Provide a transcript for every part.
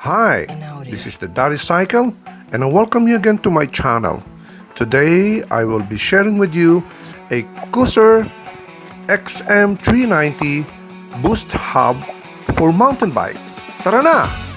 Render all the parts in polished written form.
Hi, this is the Daddy Cycle, and I welcome you again to my channel. Today, I will be sharing with you a Koozer XM390 Boost Hub for mountain bike. Tara na!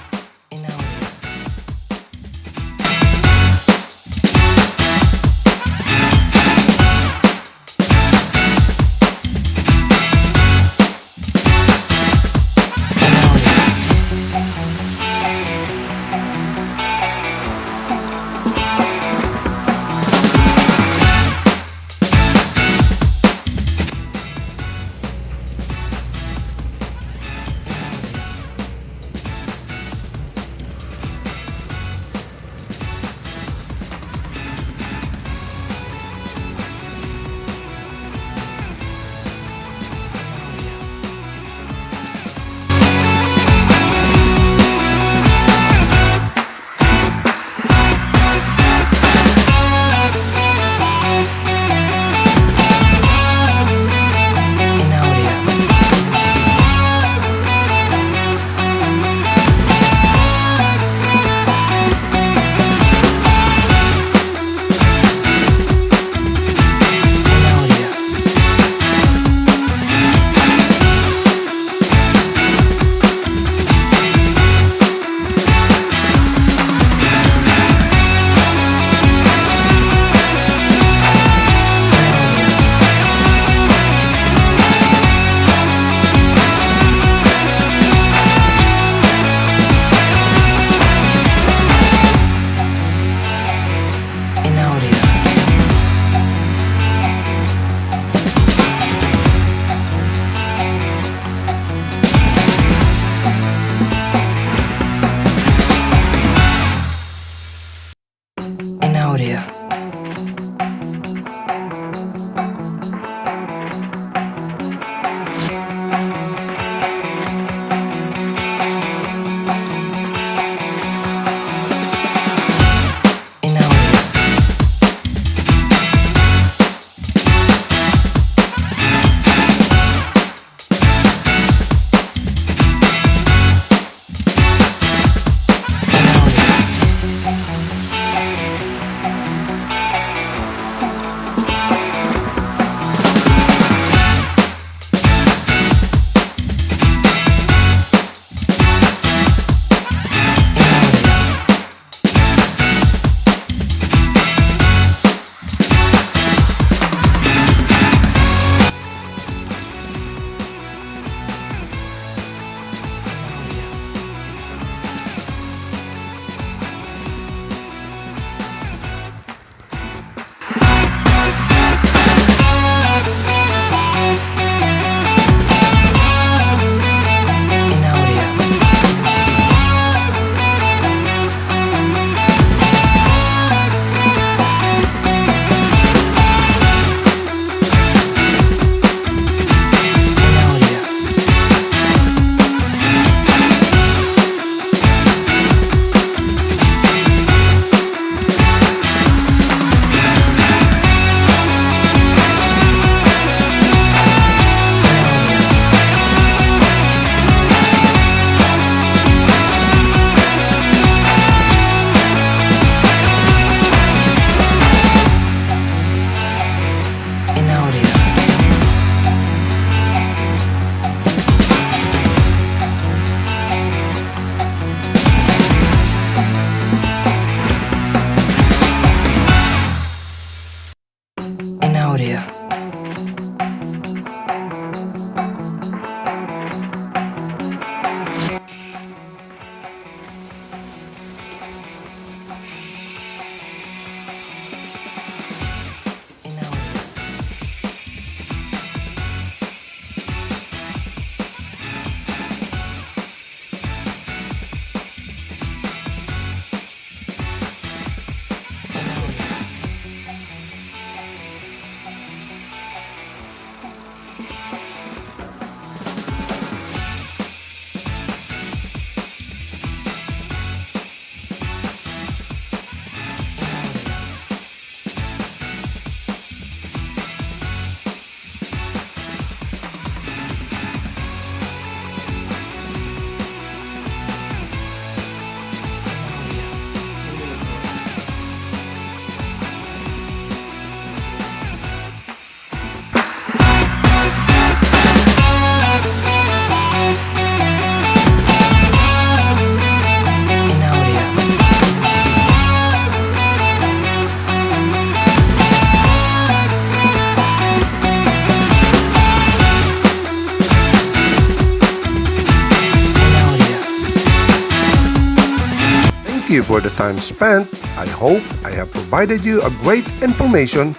you for the time spent. I hope I have provided you a great information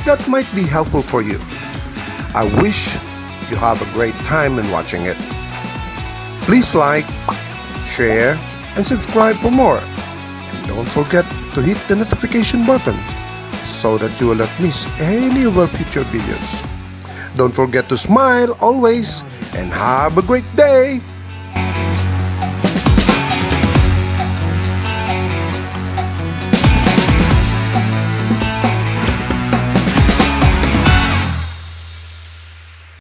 that might be helpful for you. I wish you have a great time in watching it. Please like, share, and subscribe for more. And don't forget to hit the notification button so that you will not miss any of our future videos. Don't forget to smile always and have a great day!